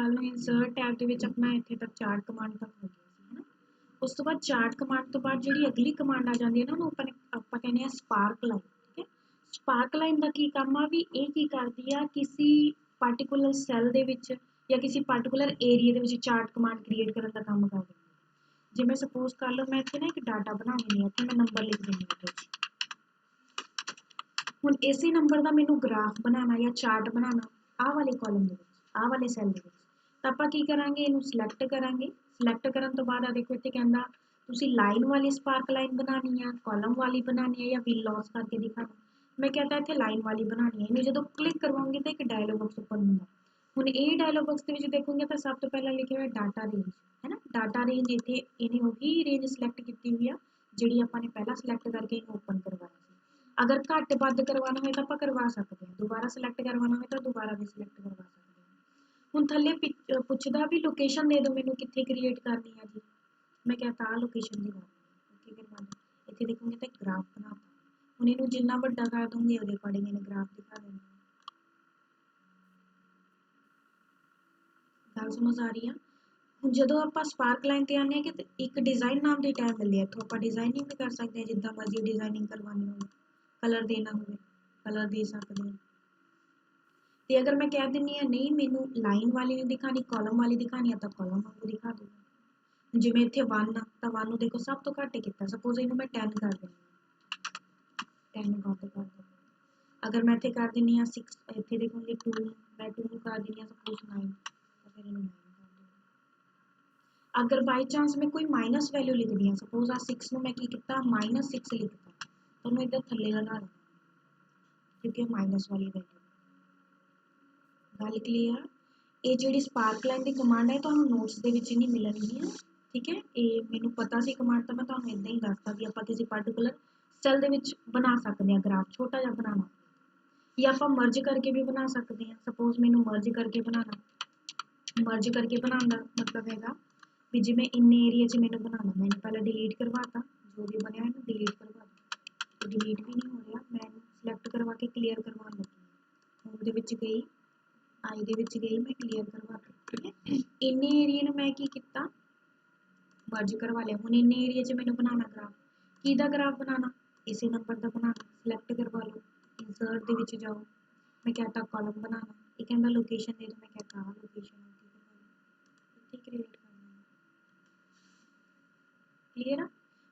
मान लो insert tab ਦੇ ਵਿੱਚ ਆਪਣਾ ਇੱਥੇ ਤੱਕ ਚਾਰਟ ਕਮਾਂਡ ਤੱਕ ਹੋ ਗਿਆ ਸੀ ਹੈ ਨਾ। ਉਸ ਤੋਂ ਬਾਅਦ ਚਾਰਟ ਕਮਾਂਡ ਤੋਂ ਬਾਅਦ ਜਿਹੜੀ ਅਗਲੀ ਕਮਾਂਡ ਆ ਜਾਂਦੀ ਹੈ ਨਾ ਉਹਨੂੰ ਆਪਾਂ ਕਹਿੰਦੇ ਆ ਸਪਾਰਕ ਲਾਈਨ। ਠੀਕ ਹੈ, ਸਪਾਰਕ ਲਾਈਨ ਦਾ ਕੀ ਕੰਮ ਆ ਵੀ ਇਹ ਕੀ ਕਰਦੀ ਆ ਕਿਸੇ ਪਾਰਟਿਕੂਲਰ ਸੈੱਲ ਦੇ ਵਿੱਚ ਜਾਂ ਕਿਸੇ ਪਾਰਟਿਕੂਲਰ ਏਰੀਆ ਦੇ ਵਿੱਚ ਚਾਰਟ ਕਮਾਂਡ ਕ੍ਰੀਏਟ ਕਰਨ ਦਾ ਕੰਮ ਕਰਦੀ ਹੈ। ਜਿਵੇਂ ਸਪੋਜ਼ ਕਰ ਲਓ ਮੈਂ ਇੱਥੇ ਨਾ ਇੱਕ ਡਾਟਾ ਬਣਾ ਲੈਂਦੀ ਹਾਂ, ਇੱਥੇ ਮੈਂ ਨੰਬਰ ਲਿਖ ਦਿੰਦੀ ਹਾਂ। ਹੁਣ ਇਸੇ ਨੰਬਰ ਦਾ ਮੈਨੂੰ ਗ੍ਰਾਫ ਬਣਾਉਣਾ ਜਾਂ ਚਾਰਟ ਬਣਾਉਣਾ ਆਹ ਵਾਲੇ ਕਾਲਮ ਦੇ ਵਿੱਚ, ਆਹ ਵਾਲੇ ਸੈੱਲ ਦੇ ਵਿੱਚ, ਤਾਂ ਆਪਾਂ ਕੀ ਕਰਾਂਗੇ ਇਹਨੂੰ ਸਿਲੈਕਟ ਕਰਾਂਗੇ। ਸਿਲੈਕਟ ਕਰਨ ਤੋਂ ਬਾਅਦ ਆ ਦੇਖੋ ਇੱਥੇ ਕਹਿੰਦਾ ਤੁਸੀਂ ਲਾਈਨ ਵਾਲੀ ਸਪਾਰਕ ਲਾਈਨ ਬਣਾਉਣੀ ਆ, ਕਾਲਮ ਵਾਲੀ ਬਣਾਉਣੀ ਆ ਜਾਂ ਬਿਲ ਲੌਸ ਕਰਕੇ ਦਿਖਾਣਾ। ਮੈਂ ਕਹਿੰਦਾ ਇੱਥੇ ਲਾਈਨ ਵਾਲੀ ਬਣਾਉਣੀ ਹੈ। ਇਹਨੂੰ ਜਦੋਂ ਕਲਿੱਕ ਕਰਵਾਉਂਗੇ ਤਾਂ ਇੱਕ ਡਾਇਲੋਗ ਬਾਕਸ ਓਪਨ ਹੁੰਦਾ। ਹੁਣ ਇਹ ਡਾਇਲੋਗ ਬਾਕਸ ਦੇ ਵਿੱਚ ਦੇਖੋਗੇ ਤਾਂ ਸਭ ਤੋਂ ਪਹਿਲਾਂ ਲਿਖਿਆ ਹੋਇਆ ਡਾਟਾ ਰੇਂਜ ਹੈ ਨਾ। ਡਾਟਾ ਰੇਂਜ ਇੱਥੇ ਇਹਨੇ ਉਹੀ ਰੇਂਜ ਸਿਲੈਕਟ ਕੀਤੀ ਹੋਈ ਆ ਜਿਹੜੀ ਆਪਾਂ ਨੇ ਪਹਿਲਾਂ ਸਿਲੈਕਟ ਕਰਕੇ ਇਹਨੂੰ ਓਪਨ ਕਰਵਾਇਆ ਸੀ। ਅਗਰ ਘੱਟ ਵੱਧ ਕਰਵਾਉਣਾ ਹੋਵੇ ਤਾਂ ਆਪਾਂ ਕਰਵਾ ਸਕਦੇ ਹਾਂ, ਦੁਬਾਰਾ ਸਿਲੈਕਟ ਕਰਵਾਉਣਾ ਹੋਵੇ ਤਾਂ ਦੁਬਾਰਾ ਵੀ ਸਿਲੈਕਟ ਕਰਵਾ ਸਕਦੇ ਹਾਂ। ਹੁਣ ਥੱਲੇ ਪੁੱਛਦਾ ਵੀ ਲੋਕੇਸ਼ਨ ਦੇ ਦਿਓ ਮੈਨੂੰ ਕਿੱਥੇ ਕ੍ਰੀਏਟ ਕਰਨੀ ਹੈ ਜੀ। ਮੈਂ ਕਹਤਾ ਆ ਲੋਕੇਸ਼ਨ ਦੀ ਓਕੇ ਕਰਵਾ ਦਿਓ। ਇੱਥੇ ਦੇਖੋਗੇ ਤਾਂ ਗ੍ਰਾਫ ਬਣਾਤਾ। ਹੁਣ ਇਹਨੂੰ ਜਿੰਨਾ ਵੱਡਾ ਕਰ ਦੂੰਗੇ ਉਹਦੇ ਅਕੋਰਡਿੰਗ ਇਹਨੇ ਗ੍ਰਾਫ ਦਿਖਾ ਦੇਣਾ। ਗੱਲ ਸਮਝ ਆ ਰਹੀ ਆ। ਹੁਣ ਜਦੋਂ ਆਪਾਂ ਸਪਾਰਕ ਲਾਈਨ ਤੇ ਆਉਂਦੇ ਹਾਂ ਕਿ ਇੱਕ ਡਿਜ਼ਾਈਨ ਨਾਮ ਦੀ ਟੈਬ ਮਿਲਦੀ ਹੈ, ਇੱਥੋਂ ਆਪਾਂ ਡਿਜ਼ਾਈਨਿੰਗ ਵੀ ਕਰ ਸਕਦੇ ਹਾਂ ਜਿੱਦਾਂ ਮਰਜ਼ੀ ਡਿਜ਼ਾਈਨਿੰਗ ਕਰਵਾਉਣੀ ਹੋਵੇ, ਕਲਰ ਦੇਣਾ ਹੋਵੇ ਕਲਰ ਦੇ ਸਕਦੇ ਹਾਂ। ਤੇ ਅਗਰ ਮੈਂ ਕਹਿ ਦਿੰਦੀ ਹਾਂ ਨਹੀਂ ਮੈਨੂੰ ਲਾਈਨ ਵਾਲੀ ਨਹੀਂ ਦਿਖਾਣੀ ਕਾਲਮ ਵਾਲੀ ਦਿਖਾਣੀ ਆ ਤਾਂ ਕਾਲਮ ਵਾਂਗੂ ਦਿਖਾ ਦੂੰਗਾ। ਜਿਵੇਂ ਇੱਥੇ 1 ਆ ਤਾਂ 1 ਨੂੰ ਦੇਖੋ ਸਭ ਤੋਂ ਘੱਟ ਕੀਤਾ, ਸਪੋਜ਼ ਇਹਨੂੰ ਮੈਂ 10 ਕਰ ਦਿੰਦੀ ਹਾਂ, 10 ਨੂੰ ਘੱਟ ਕਰ ਦਿੰਦੀ। ਅਗਰ ਮੈਂ ਇੱਥੇ ਕਰ ਦਿੰਦੀ ਹਾਂ 6, ਇੱਥੇ ਦੇਖੋਗੇ 2 ਮੈਂ 2 ਨੂੰ ਕਰ ਦਿੰਦੀ ਹਾਂ ਸਪੋਜ਼ 9 ਤਾਂ ਫਿਰ ਇਹਨੂੰ 9 ਕਰ ਦਿੰਦੀ। ਅਗਰ ਬਾਈ ਚਾਂਸ ਮੈਂ ਕੋਈ ਮਾਈਨਸ ਵੈਲਿਊ ਲਿਖਦੀ ਹਾਂ, ਸਪੋਜ਼ ਆ 6 ਨੂੰ ਮੈਂ ਕੀ ਕੀਤਾ -6 ਲਿਖਤਾ, ਤੁਹਾਨੂੰ ਇੱਧਰ ਥੱਲੇ ਲਗਾ ਦੇਣਾ ਕਿਉਂਕਿ ਇਹ ਮਾਈਨਸ ਵਾਲੀ ਵੈਲਿਊ। ਗੱਲ ਕਲੀਅਰ। ਇਹ ਜਿਹੜੀ ਸਪਾਰਕ ਲਾਈਨ ਦੀ ਕਮਾਂਡ ਹੈ ਤੁਹਾਨੂੰ ਨੋਟਸ ਦੇ ਵਿੱਚ ਨਹੀਂ ਮਿਲਣਗੀਆਂ। ਠੀਕ ਹੈ, ਇਹ ਮੈਨੂੰ ਪਤਾ ਸੀ ਕਮਾਂਡ ਤਾਂ ਮੈਂ ਤੁਹਾਨੂੰ ਇਦਾਂ ਹੀ ਦੱਸਦਾ ਵੀ ਆਪਾਂ ਕਿਸੇ ਪਾਰਟਿਕੂਲਰ ਸੈੱਲ ਦੇ ਵਿੱਚ ਬਣਾ ਸਕਦੇ ਹਾਂ ਗ੍ਰਾਫ ਛੋਟਾ ਜਿਹਾ ਬਣਾਉਣਾ, ਜਾਂ ਆਪਾਂ ਮਰਜ ਕਰਕੇ ਵੀ ਬਣਾ ਸਕਦੇ ਹਾਂ। ਸਪੋਜ਼ ਮੈਨੂੰ ਮਰਜ ਕਰਕੇ ਬਣਾਉਣਾ, ਮਰਜ ਕਰਕੇ ਬਣਾਉਣ ਦਾ ਮਤਲਬ ਹੈਗਾ ਵੀ ਜਿਵੇਂ ਇੰਨੇ ਏਰੀਆ 'ਚ ਮੈਨੂੰ ਬਣਾਉਣਾ, ਮੈਨੂੰ ਪਹਿਲਾਂ ਡਿਲੀਟ ਕਰਵਾਤਾ ਜੋ ਵੀ ਬਣਿਆ ਇਹਨੂੰ ਡਿਲੀਟ ਕਰਵਾ ਦਿਓ। ਡਿਲੀਟ ਵੀ ਨਹੀਂ ਹੋ ਰਿਹਾ, ਮੈਂ ਇਹਨੂੰ ਸਿਲੈਕਟ ਕਰਵਾ ਕੇ ਕਲੀਅਰ ਕਰਵਾਉਣ ਲੱਗੀ ਹਾਂ। ਉਹਦੇ ਵਿੱਚ ਗਈ ਆਈ ਦੇ ਵਿੱਚ ਗਈ ਮੈਂ ਕਲੀਅਰ ਕਰਵਾ ਕੇ। ਠੀਕ ਹੈ, ਇੰਨੇ ਏਰੀਏ ਨੂੰ ਮੈਂ ਕੀ ਕੀਤਾ ਮਰਜ ਕਰਵਾ ਲਿਆ। ਹੁਣ ਇੰਨੇ ਏਰੀਏ 'ਚ ਮੈਨੂੰ ਬਣਾਉਣਾ ਗ੍ਰਾਫ, ਕਿਹਦਾ ਗ੍ਰਾਫ ਬਣਾਉਣਾ ਇਸੇ ਨੰਬਰ ਦਾ ਬਣਾਉਣਾ। ਸਿਲੈਕਟ ਕਰਵਾ ਲਓ, ਇੰਸਰਟ ਦੇ ਵਿੱਚ ਜਾਓ, ਮੈਂ ਕਹਤਾ ਕਾਲਮ ਬਣਾਉਣਾ, ਇਹ ਕਹਿੰਦਾ ਲੋਕੇਸ਼ਨ ਦੇ ਦਿਓ, ਮੈਂ ਕਹਤਾ ਆ ਲੋਕੇਸ਼ਨ ਇੱਥੇ ਕ੍ਰੀਏਟ ਕਰਨਾ। ਕਲੀਅਰ ਆ।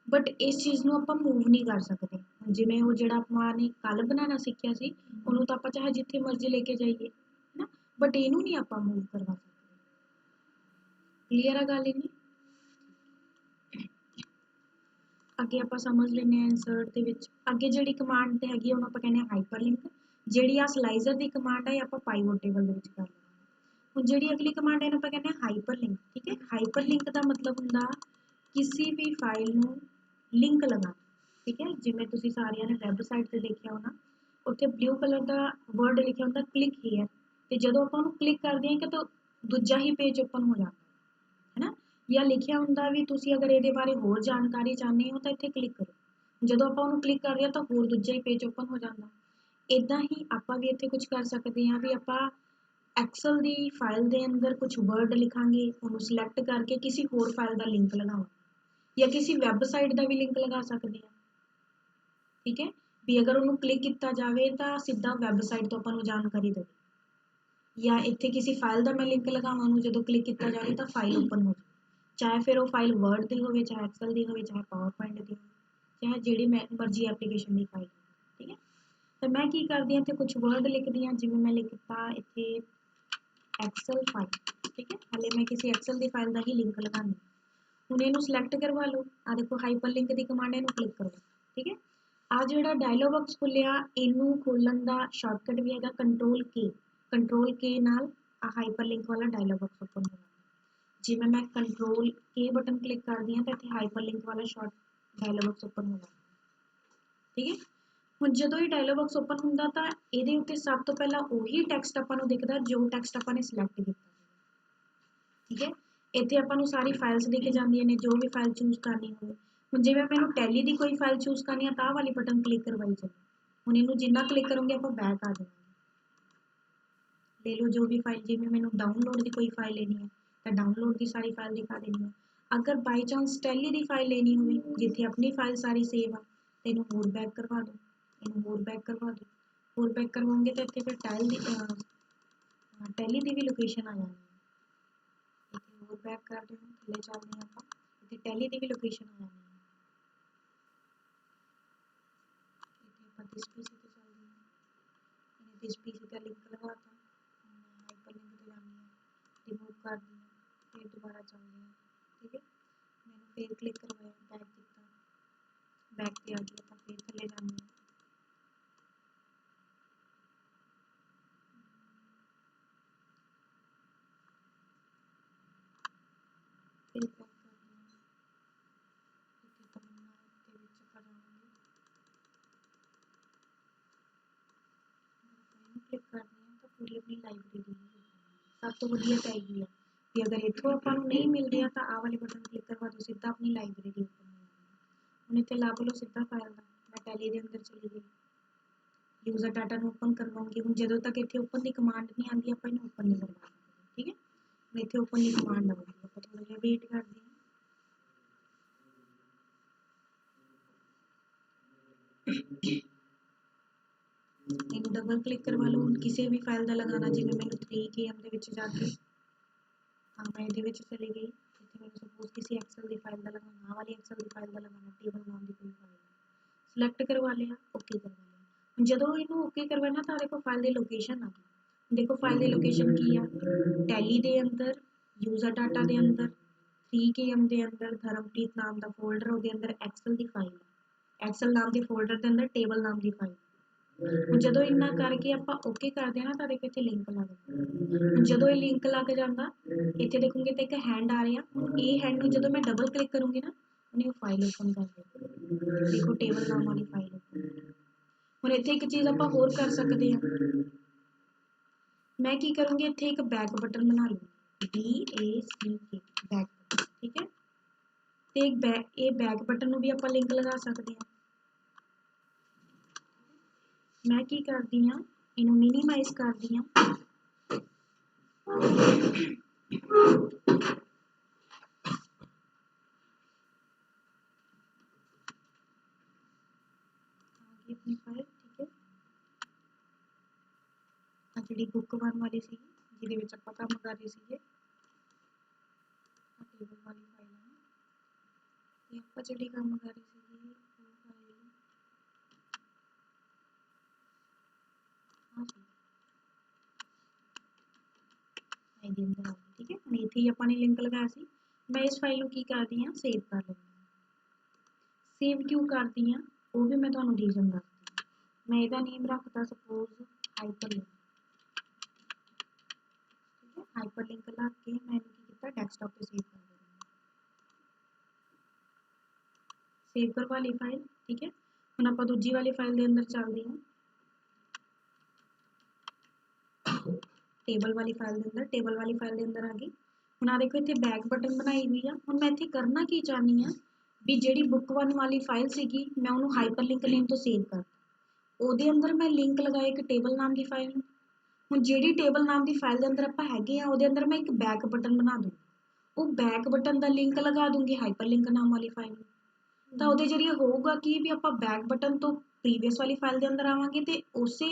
ਬਟ ਇਸ ਚੀਜ਼ ਨੂੰ ਆਪਾਂ ਮੂਵ ਨਹੀਂ ਕਰ ਸਕਦੇ। ਜਿਵੇਂ ਉਹ ਜਿਹੜਾ ਆਪਾਂ ਨੇ ਕੱਲ ਬਣਾਉਣਾ ਸਿੱਖਿਆ ਸੀ ਉਹਨੂੰ ਤਾਂ ਆਪਾਂ ਚਾਹੇ ਜਿੱਥੇ ਮਰਜ਼ੀ ਲੈ ਕੇ ਜਾਈਏ ਹੈ ਨਾ, ਬਟ ਇਹਨੂੰ ਨਹੀਂ ਆਪਾਂ ਮੂਵ ਕਰਵਾ ਸਕਦੇ। ਕਲੀਅਰ ਆ ਗੱਲ ਇਹਨੀ। ਅੱਗੇ ਆਪਾਂ ਸਮਝ ਲੈਂਦੇ ਹਾਂ ਇੰਸਰਟ ਦੇ ਵਿੱਚ ਅੱਗੇ ਜਿਹੜੀ ਕਮਾਂਡ ਤੇ ਹੈਗੀ ਉਹਨੂੰ ਆਪਾਂ ਕਹਿੰਦੇ ਹਾਂ ਹਾਈਪਰਲਿੰਕ। ਜਿਹੜੀ ਆ ਸਲਾਈਜ਼ਰ ਦੀ ਕਮਾਂਡ ਹੈ ਆਪਾਂ ਪਾਈਵੋਟ ਟੇਬਲ ਦੇ ਵਿੱਚ ਕਰ ਲਵਾਂਗੇ। ਹੁਣ ਜਿਹੜੀ ਅਗਲੀ ਕਮਾਂਡ ਹੈ ਇਹਨੂੰ ਆਪਾਂ ਕਹਿੰਦੇ ਹਾਂ ਹਾਈਪਰਲਿੰਕ। ਠੀਕ ਹੈ, ਹਾਈਪਰਲਿੰਕ ਦਾ ਮਤਲਬ ਹੁੰਦਾ ਕਿਸੇ ਵੀ ਫਾਈਲ ਨੂੰ ਲਿੰਕ ਲਗਾ। ਠੀਕ ਹੈ, ਜਿਵੇਂ ਤੁਸੀਂ ਸਾਰਿਆਂ ਨੇ ਵੈਬਸਾਈਟ ਤੇ ਦੇਖਿਆ ਹੋਣਾ ਉੱਥੇ ਬਲੂ ਕਲਰ ਦਾ ਵਰਡ ਲਿਖਿਆ ਹੁੰਦਾ ਕਲਿੱਕ ਹੇਅਰ, ਤੇ ਜਦੋਂ ਆਪਾਂ ਉਹਨੂੰ ਕਲਿੱਕ ਕਰਦੇ ਹਾਂ ਕਿ ਤਾਂ ਦੂਜਾ ਹੀ ਪੇਜ ਓਪਨ ਹੋ ਜਾਂਦਾ ਹੈ ਨਾ, ਜਾਂ ਲਿਖਿਆ ਹੁੰਦਾ ਵੀ ਤੁਸੀਂ ਅਗਰ ਇਹਦੇ ਬਾਰੇ ਹੋਰ ਜਾਣਕਾਰੀ ਚਾਹੁੰਦੇ ਹੋ ਤਾਂ ਇੱਥੇ ਕਲਿੱਕ ਕਰੋ। ਜਦੋਂ ਆਪਾਂ ਉਹਨੂੰ ਕਲਿੱਕ ਕਰਦੇ ਹਾਂ ਤਾਂ ਹੋਰ ਦੂਜਾ ਹੀ ਪੇਜ ਓਪਨ ਹੋ ਜਾਂਦਾ। ਇੱਦਾਂ ਹੀ ਆਪਾਂ ਵੀ ਇੱਥੇ ਕੁਝ ਕਰ ਸਕਦੇ ਹਾਂ ਵੀ ਆਪਾਂ ਐਕਸਲ ਦੀ ਫਾਈਲ ਦੇ ਅੰਦਰ ਕੁਝ ਵਰਡ ਲਿਖਾਂਗੇ, ਉਹਨੂੰ ਸਿਲੈਕਟ ਕਰਕੇ ਕਿਸੇ ਹੋਰ ਫਾਈਲ ਦਾ ਲਿੰਕ ਲਗਾਵਾਂਗੇ ਜਾਂ ਕਿਸੇ ਵੈਬਸਾਈਟ ਦਾ ਵੀ ਲਿੰਕ ਲਗਾ ਸਕਦੇ ਹਾਂ। ਠੀਕ ਹੈ, ਵੀ ਅਗਰ ਉਹਨੂੰ ਕਲਿੱਕ ਕੀਤਾ ਜਾਵੇ ਤਾਂ ਸਿੱਧਾ ਵੈਬਸਾਈਟ ਤੋਂ ਆਪਾਂ ਨੂੰ ਜਾਣਕਾਰੀ ਦੇਵੇ, ਜਾਂ ਇੱਥੇ ਕਿਸੇ ਫਾਈਲ ਦਾ ਮੈਂ ਲਿੰਕ ਲਗਾਵਾਂ ਉਹਨੂੰ ਜਦੋਂ ਕਲਿੱਕ ਕੀਤਾ ਜਾਵੇ ਤਾਂ ਫਾਈਲ ਓਪਨ ਹੋ ਜਾਵੇ, ਚਾਹੇ ਫਿਰ ਉਹ ਫਾਈਲ ਵਰਡ ਦੀ ਹੋਵੇ, ਚਾਹੇ ਐਕਸਲ ਦੀ ਹੋਵੇ, ਚਾਹੇ ਪਾਵਰ ਪੁਆਇੰਟ ਦੀ ਹੋਵੇ, ਚਾਹੇ ਜਿਹੜੀ ਮਰਜ਼ੀ ਐਪਲੀਕੇਸ਼ਨ ਦੀ ਫਾਈਲ। ਠੀਕ ਹੈ, ਤਾਂ ਮੈਂ ਕੀ ਕਰਦੀ ਹਾਂ ਇੱਥੇ ਕੁਝ ਵਰਡ ਲਿਖਦੀ ਹਾਂ, ਜਿਵੇਂ ਮੈਂ ਲਿਖਤਾ ਇੱਥੇ ਐਕਸਲ ਫਾਈਲ। ਠੀਕ ਹੈ, ਹਾਲੇ ਮੈਂ ਕਿਸੇ ਐਕਸਲ ਦੀ ਫਾਈਲ ਦਾ ਹੀ ਲਿੰਕ ਲਗਾਉਂਦੀ। ਹੁਣ ਇਹਨੂੰ ਸਿਲੈਕਟ ਕਰਵਾ ਲਓ, ਆ ਦੇਖੋ ਹਾਈਪਰਲਿੰਕ ਦੀ ਕਮਾਂਡ ਇਹਨੂੰ ਕਲਿੱਕ ਕਰੋ। ਠੀਕ ਹੈ, ਆ ਜਿਹੜਾ ਡਾਇਲੋਗ ਬਾਕਸ ਖੁੱਲਿਆ ਇਹਨੂੰ ਖੋਲਣ ਦਾ ਸ਼ਾਰਟਕਟ ਵੀ ਹੈਗਾ ਕੰਟਰੋਲ ਕੇ ਨਾਲ ਆ ਹਾਈਪਰਲਿੰਕ ਵਾਲਾ ਡਾਇਲੋਗ ਬਾਕਸ ਓਪਨ ਹੋ ਜਾਂਦਾ। ਜਿਵੇਂ ਮੈਂ ਕੰਟਰੋਲ ਕੇ ਬਟਨ ਕਲਿੱਕ ਕਰਦੀ ਹਾਂ ਤਾਂ ਇੱਥੇ ਹਾਈਪਰਲਿੰਕ ਵਾਲਾ ਡਾਇਲੋਗ ਬਾਕਸ ਓਪਨ ਹੋ ਜਾਂਦਾ। ਠੀਕ ਹੈ, ਹੁਣ ਜਦੋਂ ਇਹ ਡਾਇਲੋਗ ਬਾਕਸ ਓਪਨ ਹੁੰਦਾ ਤਾਂ ਇਹਦੇ ਉੱਤੇ ਸਭ ਤੋਂ ਪਹਿਲਾਂ ਉਹੀ ਟੈਕਸਟ ਆਪਾਂ ਨੂੰ ਦਿਖਦਾ ਜੋ ਟੈਕਸਟ ਆਪਾਂ ਨੇ ਸਿਲੈਕਟ ਕੀਤਾ। ਠੀਕ ਹੈ, ਇੱਥੇ ਆਪਾਂ ਨੂੰ ਸਾਰੀ ਫਾਈਲਸ ਦਿਖ ਜਾਂਦੀਆਂ ਨੇ ਜੋ ਵੀ ਫਾਈਲ ਚੂਜ਼ ਕਰਨੀ ਹੋਵੇ। ਹੁਣ ਜਿਵੇਂ ਮੈਨੂੰ ਟੈਲੀ ਦੀ ਕੋਈ ਫਾਈਲ ਚੂਜ਼ ਕਰਨੀ ਆ ਤਾਂ ਵਾਲੀ ਬਟਨ ਕਲਿੱਕ ਕਰਵਾਈ ਜਾਓ। ਹੁਣ ਇਹਨੂੰ ਜਿੰਨਾ ਕਲਿੱਕ ਕਰੋਗੇ ਆਪਾਂ ਬੈਕ ਆ ਜਾਵਾਂਗੇ। ले लो जो भी फाइल, जिमें मैंने डाउनलोड की कोई फाइल लेनी है तो डाउनलोड की सारी फाइल दिखा देनी है। अगर बाई चांस टैली की फाइल लेनी होवे जिथे अपनी फाइल सारी सेव आ तो इनू होर बैक करवा दो, इनू होर बैक करवा दो। होर बैक करवाओगे तो इतने फिर टैली की भी लोकेशन आ जानी है। इतने होर बैक कर दो, थले चलते हैं आप, इतने टैली की भी लोकेशन आ जानी है। इतने आप दिस पीसी ते चलते हैं, इन्हें दिस पीसी का लिंक लगाता, हाइपर लिंक ते जानी है, रिमूव कर दी, फिर दोबारा चलते हैं। ठीक है, मैंने फिर क्लिक करवाया, बैक किया, बैक पे आ गया तो फिर थले जानी है। फिर बैक करते हैं, इतने तमन्ना के विच आ जाएंगे, क्लिक करते हैं तो पूरी अपनी लाइब्रेरी सब तो वधिया तो हैगी है कि अगर इतों अपन नहीं मिल रहा तो आ वाले बटन क्लिक करवा दो, सीधा अपनी लाइब्रेरी ओपन हो जाएगी। हम इतने लभ लो सीधा फाइल का, मैं टैली के अंदर चली गई, यूजर डाटा ओपन करवाऊंगी। हम जो तक इतने ओपन की कमांड नहीं आती आप इन्हें ओपन नहीं करवा सकते। ठीक है, मैं इतने ओपन की कमांड आऊँगी, आप थोड़ा जहा वेट करते हैं। इन्हें डबल क्लिक करवा लो, किसी भी फाइल का लगाना, जिमें मैंने 3KM के जाके हाँ मैं ये चली गई, इतने मैंने सपोज किसी एक्सल की फाइल का लगाना, वाली एक्सल की फाइल का लगाना, टेबल नाम की कोई फाइल सिलेक्ट करवा लिया, ओके करवा लिया। जो इनू ओके करवाना तो देखो फाइल की लोकेशन आ गई, देखो फाइल की लोकेशन की है, टैली के अंदर यूजर डाटा के अंदर 3KM के अंदर धर्मप्रीत नाम का फोल्डर, वो अंदर एक्सल की फाइल, एक्सल नाम के फोल्डर के अंदर टेबल नाम की फाइल। जो इन्ना करके आप ओके करते हैं ना तो देखो इतने लिंक लग जाता, जो ये लिंक लग जाता इतने देखोगे तो एक हैंड आ रहा, ये हैंड में जो मैं डबल क्लिक करूँगी ना उन्हें फाइल ओपन कर दे, देखो टेबल नाम वाली फाइल ओपन। हम इतने एक चीज़ आप होर कर सकते हैं, मैं की करूँगी इतने एक बैक बटन बना लूँगी, BACK बैक, ठीक है, तो एक बैक बटन भी आप लिंक लगा सकते हैं। मैं की करती हाँ, इनू मिनीमाइज करती हाँ, अपनी फाइल, ठीक है, जी बुक वन वाली सी जिहदे विच आपां काम कर रहे थे, टेबल वाली फाइल है ये आपां जिहड़ी काम कर रहे थे वो फाइल हाँ जी फाइल दे अंदर आ गई। ठीक है, हुण इत्थे ही आपां ने लिंक लगाया सी, मैं इस फाइल नूं की करदी हाँ सेव कर लैंदी हाँ। सेव क्यों करदी हाँ वो भी मैं तुहानूं रीजन दसदी, मैं इहदा नेम रखता सपोज हाइपरलिंक, ठीक है, हाइपरलिंक रख के मैं की कीता डेस्कटॉप पे सेव कर दिया, सेव करवा ली फाइल। ठीक है, हुण आपां दूजी वाली फाइल के अंदर चलते हैं, टेबल वाली फाइल के अंदर, टेबल वाली फाइल के अंदर आ गई। हुण आ देखो इत्थे बैक बटन बनाई हुई है, हुण मैं इत्थे करना की चाहनी हाँ भी जिहड़ी बुक वन वाली फाइल सीगी मैं उन्होंने हाइपरलिंक नेम तो सेव कर, ਉਹਦੇ अंदर मैं लिंक लगाया एक टेबल नाम की फाइल ਨੂੰ, ਹੁਣ ਜਿਹੜੀ टेबल नाम की फाइल के अंदर ਆਪਾਂ ਹੈਗੇ ਆ ਉਹਦੇ अंदर मैं एक बैक बटन बना दूँ, वो बैक बटन का लिंक लगा दूंगी हाइपरलिंक नाम वाली फाइल में, तो ਉਹਦੇ जरिए होगा कि भी ਆਪਾਂ बैक बटन तो प्रीवियस वाली फाइल के अंदर आवांगे ते उसे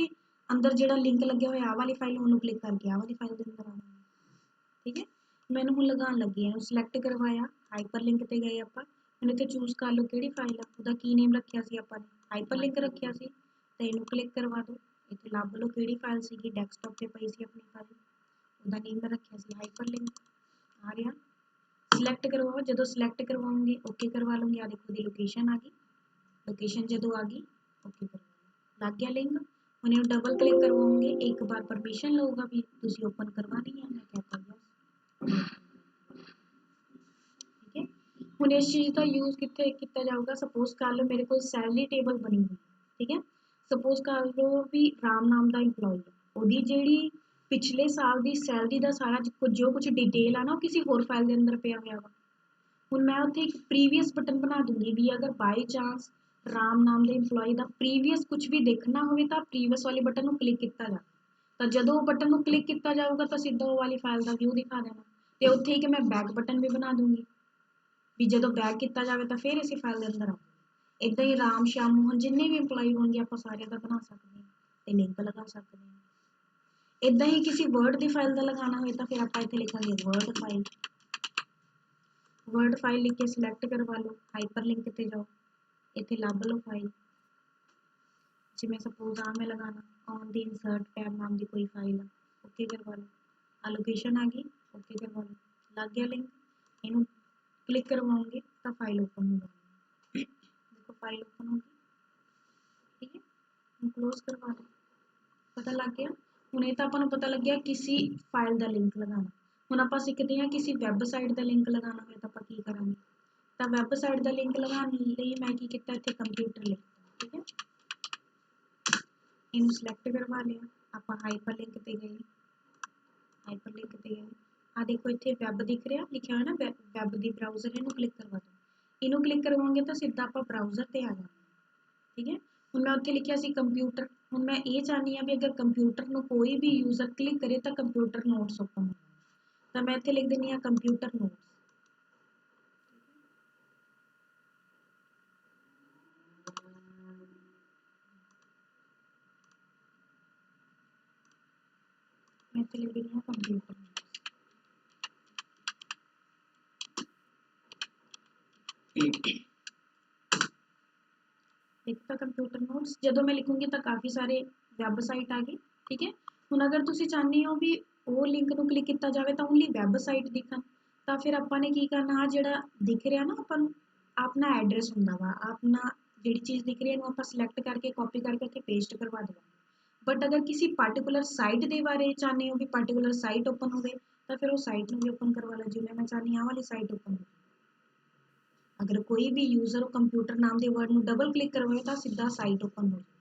अंदर ਜਿਹੜਾ लिंक लगे हुए आ वाली फाइल ਉਹਨੂੰ क्लिक करके आ वाली फाइल के अंदर आवांगे। ठीक है, मैंने ਹੁਣ लगान लगी है सिलेक्ट करवाया, हाइपरलिंक ते गए ਆਪਾਂ, ਹੁਣ ਇੱਥੇ ਚੂਜ਼ ਕਰ ਲਓ ਕਿਹੜੀ ਫਾਈਲ ਆ, ਉਹਦਾ ਕੀ ਨੇਮ ਰੱਖਿਆ ਸੀ ਆਪਾਂ ਨੇ, ਹਾਈਪਰਲਿੰਕ ਰੱਖਿਆ ਸੀ, ਤੇ ਇਹਨੂੰ ਕਲਿੱਕ ਕਰਵਾ ਦਿਓ, ਇੱਥੇ ਲੱਭ ਲਓ ਕਿਹੜੀ ਫਾਈਲ ਸੀਗੀ, ਡੈਸਕਟਾਪ ਤੇ ਪਈ ਸੀ ਆਪਣੀ ਫਾਈਲ, ਉਹਦਾ ਨੇਮ ਮੈਂ ਰੱਖਿਆ ਸੀ ਹਾਈਪਰਲਿੰਕ, ਆ ਰਿਹਾ, सिलेक्ट करवाओ, जो सिलेक्ट करवाऊंगी ओके करवा लूँगी, आ देखो लोकेशन आ गई, लोकेशन जो आ गई ओके करवा लग गया लिंक। हम इन्हें डबल क्लिक करवाऊंगी, एक बार परमिशन लूँगा भी तुम ओपन करवानी है, मैं कहता यस। ठीक है, हम इस चीज़ का यूज़ कितने किया जाऊगा, सपोज कर लो मेरे को सैलरी टेबल बनी हुई, ठीक है, सपोज कर लो भी राम नाम का इंप्लॉय है, ਉਹਦੀ ਜਿਹੜੀ पिछले साल की सैलरी का सारा जो कुछ डिटेल है ना किसी होर फाइल के अंदर पिया हुआ वा, ਹੁਣ मैं उत्थे एक प्रीवियस बटन बना दूंगी भी अगर बाई चांस राम नाम के इंप्लॉय का प्रीवियस कुछ भी देखना हो तो प्रीवियस वाले बटन को क्लिक किया जाए, ਤਾਂ ਜਦੋਂ ਉਹ ਬਟਨ ਨੂੰ ਕਲਿੱਕ ਕੀਤਾ ਜਾਊਗਾ ਤਾਂ ਸਿੱਧਾ ਉਹ ਵਾਲੀ ਫਾਈਲ ਦਾ ਵਿਊ ਦਿਖਾ ਦੇਣਾ। ਤੇ ਉੱਥੇ ਹੀ ਕਿ ਮੈਂ ਬੈਕ ਬਟਨ ਵੀ ਬਣਾ ਦੂੰਗੀ ਵੀ ਜਦੋਂ ਬੈਕ ਕੀਤਾ ਜਾਵੇ ਤਾਂ ਫਿਰ ਇਸੇ ਫਾਈਲ ਦੇ ਅੰਦਰ ਆ। ਇੱਦਾਂ ਹੀ ਰਾਮ ਸ਼ਾਮ ਮੋਹਨ ਜਿੰਨੇ ਵੀ EMPLOYEE ਹੋਣਗੇ ਆਪਾਂ ਸਾਰਿਆਂ ਦਾ ਬਣਾ ਸਕਦੇ ਹਾਂ ਤੇ ਲਿੰਕ ਲਗਾ ਸਕਦੇ ਹਾਂ। ਇੱਦਾਂ ਹੀ ਕਿਸੇ ਵਰਡ ਦੀ ਫਾਈਲ ਦਾ ਲਗਾਉਣਾ ਹੋਵੇ ਤਾਂ ਫਿਰ ਆਪਾਂ ਇੱਥੇ ਲਿਖਾਂਗੇ ਵਰਡ ਫਾਈਲ। ਵਰਡ ਫਾਈਲ ਲਿਖ ਕੇ ਸਿਲੈਕਟ ਕਰਵਾ ਲਓ, ਹਾਈਪਰਲਿੰਕ ਤੇ ਜਾਓ, ਇੱਥੇ ਲੱਭ ਲਓ ਫਾਈਲ। ਜਿਵੇਂ ਸਪੋਜ਼ ਆ ਮੈਂ ਲਗਾਣਾ ਔਨ ਦੀ ਇਨਸਰਟ ਟੈਬ ਨਾਮ ਦੀ ਕੋਈ ਫਾਈਲ ਆ, ਓਕੇ ਕਰਵਾ ਲਓ। ਆ ਲੋਕੇਸ਼ਨ ਆ ਗਈ, ਓਕੇ ਕਰਵਾ ਲਓ, ਲੱਗ ਗਿਆ ਲਿੰਕ। ਇਹਨੂੰ ਕਲਿੱਕ ਕਰਵਾਉਂਗੇ ਤਾਂ ਫਾਈਲ ਓਪਨ ਹੋ ਜਾਏਗੀ। ਦੇਖੋ ਫਾਈਲ ਓਪਨ ਹੋ ਗਈ, ਠੀਕ ਹੈ। ਹੁਣ ਕਲੋਜ਼ ਕਰਵਾ ਲਓ, ਪਤਾ ਲੱਗ ਗਿਆ। ਹੁਣ ਇਹ ਤਾਂ ਆਪਾਂ ਨੂੰ ਪਤਾ ਲੱਗਿਆ ਕਿਸੇ ਫਾਈਲ ਦਾ ਲਿੰਕ ਲਗਾਉਣਾ। ਹੁਣ ਆਪਾਂ ਸਿੱਖਦੇ ਹਾਂ ਕਿਸੇ ਵੈਬਸਾਈਟ ਦਾ ਲਿੰਕ ਲਗਾਉਣਾ ਹੋਵੇ ਤਾਂ ਆਪਾਂ ਕੀ ਕਰਾਂਗੇ। ਤਾਂ ਵੈਬਸਾਈਟ ਦਾ ਲਿੰਕ ਲਗਾਉਣ ਲਈ ਮੈਂ ਕੀ ਕੀਤਾ, ਇੱਥੇ ਕੰਪਿਊਟਰ ਲਿਖਤਾ, ਠੀਕ ਹੈ। ਇਹਨੂੰ ਸਿਲੈਕਟ ਕਰਵਾ ਲਿਆ, ਆਪਾਂ ਹਾਈਪਰਲਿੰਕ ਤੇ ਗਏ, ਹਾਈਪਰਲਿੰਕ ਤੇ ਗਏ। ਆ ਦੇਖੋ ਇੱਥੇ ਵੈਬ ਦਿਖ ਰਿਹਾ, ਲਿਖਿਆ ਹੋਇਆ ਨਾ ਵੈਬ ਦੀ ਬਰਾਊਜ਼ਰ, ਇਹਨੂੰ ਕਲਿੱਕ ਕਰਵਾ ਦਿਓ। ਇਹਨੂੰ ਕਲਿੱਕ ਕਰਵਾਉਂਗੇ ਤਾਂ ਸਿੱਧਾ ਆਪਾਂ ਬਰਾਊਜ਼ਰ ਤੇ ਆ ਜਾਵਾਂਗੇ, ਠੀਕ ਹੈ। ਹੁਣ ਮੈਂ ਉੱਥੇ ਲਿਖਿਆ ਸੀ ਕੰਪਿਊਟਰ, ਹੁਣ ਮੈਂ ਇਹ ਚਾਹੁੰਦੀ ਹਾਂ ਵੀ ਅਗਰ ਕੰਪਿਊਟਰ ਨੂੰ ਕੋਈ ਵੀ ਯੂਜ਼ਰ ਕਲਿੱਕ ਕਰੇ ਤਾਂ ਕੰਪਿਊਟਰ ਨੋਟਸ ਓਪਨ ਹੋ, ਤਾਂ ਮੈਂ ਇੱਥੇ ਲਿਖ ਦਿੰਦੀ ਹਾਂ ਕੰਪਿਊਟਰ ਨੋਟਸ। मैं इतने लिख रही हूँ कंप्यूटर लिखता कंप्यूटर नोट्स। जो मैं लिखूंगी तो काफ़ी सारे वैबसाइट आ गए, ठीक है। ਹੁਣ अगर तुसी चाहते हो भी वो लिंक ਨੂੰ क्लिक किया जाए तो ओनली वैबसाइट दिखन, तो फिर ਆਪਾਂ ने की करना, आ ਜਿਹੜਾ दिख रहा ना अपन अपना एड्रैस ਹੁੰਦਾ ਵਾ, अपना ਜਿਹੜੀ चीज़ दिख रही है ਆਪਾਂ सिलेक्ट करके कॉपी करके ਇੱਥੇ पेस्ट करवा देवांगे। बट अगर किसी पार्टिकुलर साइट के बारे चाहते हो भी पार्टिकुलर साइट ओपन हो तो फिर वो साइट में भी ओपन करवा लो। जिवें मैं चाहती हाँ वाली साइट ओपन हो, अगर कोई भी यूजर कंप्यूटर नाम के वर्ड में डबल क्लिक करवाए तो सीधा साइट ओपन हो जाए।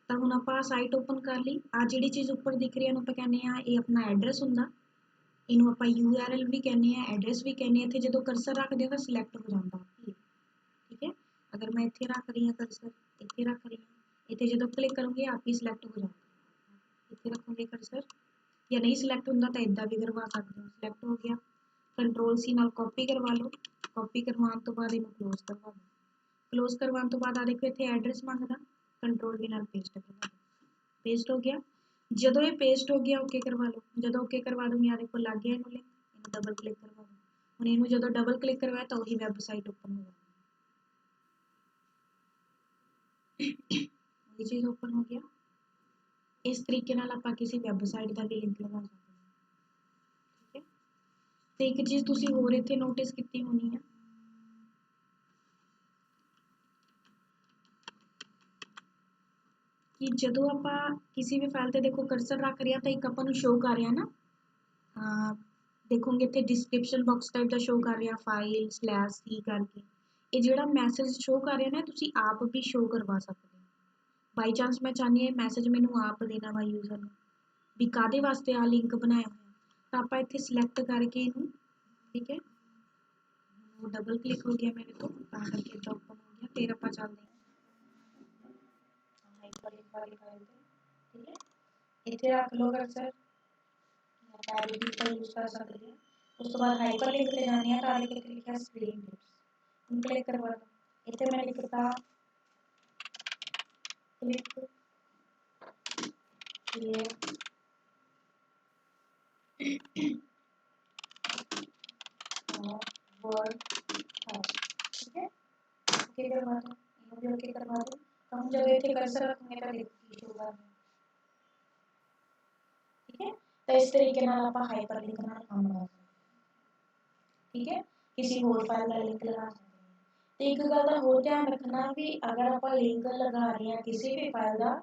तो हुण आपां साइट ओपन कर ली। आ जिहड़ी चीज़ उपर दिख रही है आपां कहने आ ये अपना एड्रैस हुंदा, इनू आपां URL भी कहने आ, एड्रैस भी कहने आ। इत्थे जदों कर्सर रखदे तां सिलेक्ट हो जाता, ठीक है। अगर मैं इत्थे रख रही हाँ कर्सर, इत्थे रख रही हाँ, इत्थे जदों क्लिक करूँगी आप ही सिलेक्ट हो जाता। इत्थे रखूँगी कर्सर, या नहीं सिलेक्ट हुंदा तां इदां भी करवा सकदे हो। सिलेक्ट हो गया, कंट्रोल C नाल कॉपी करवा लो। कॉपी करवाने तो बाद इनू क्लोज करवा दो। क्लोज करवाने तो बाद आ देखो इत्थे एड्रैस मंगदा, कंट्रोल V नाल पेस्ट करवा दो। पेस्ट हो गया। जदों ये पेस्ट हो गया ओके करवा लो। जदों ओके करवा दूंगी आ देखो लग गया इनू लिंक, इनू डबल क्लिक करवा दो। हुण इनू जदों डबल क्लिक करवाया तो वही वैबसाइट ओपन हो जाएगी। ये चीज़ ओपन हो गया। इस तरीके नाल आपां किसी वैबसाइट का भी लिंक लगा सकते हैं, ठीक है। तो एक चीज़ तुसीं होर इत्थे नोटिस कीती होनी है कि जदों आपां किसी भी फाइल ते देखो कर्सर रख रहे हैं तो एक आपां नूं शो कर रहा ना, देखोगे इत्थे डिस्क्रिप्शन बॉक्स टाइप का शो कर रहा फाइल /C करके। ये जिहड़ा मैसेज शो कर रहा ना तुसीं आप भी शो करवा सकते हो। बाई चांस मैं चाहती हूँ मैसेज मैनू आप देना वा यूजर नूं भी काहदे वास्ते आ लिंक बनाया होया, तो आपां इत्थे सिलेक्ट करके इनू, ठीक है। वो डबल क्लिक हो गया मेरे तो करके इधर ओपन हो गया। फिर आपां चलदे हां हाइपरलिंक वाली फाइल ते, ठीक है। इत्थे रख लो कर्सर, पैड भी यूज कर सकते हैं। उस तो बाद हाइपरलिंक ते जाने हैं तो आगे क्लिक लिखा स्क्रीन टिप्स, हम क्लिक करवा दो। इत्थे मैं लिखता क्लिक here वर्ड फर्स्ट, ठीक है। ओके करवा दो, इनको भी ओके करवा दो। तो हम जब इत्थे कर्सर रखेंगे तो देखो की शो कर रहा है, ठीक है। तो इस तरीके नाल आपां हाइपरलिंक नाल काम कर सकते, ठीक है। किसी होर फाइल का लिंक लगा सकते हैं। तो एक गल का होर ध्यान रखना भी अगर आपां लिंक लगा रहे हैं किसी भी फाइल का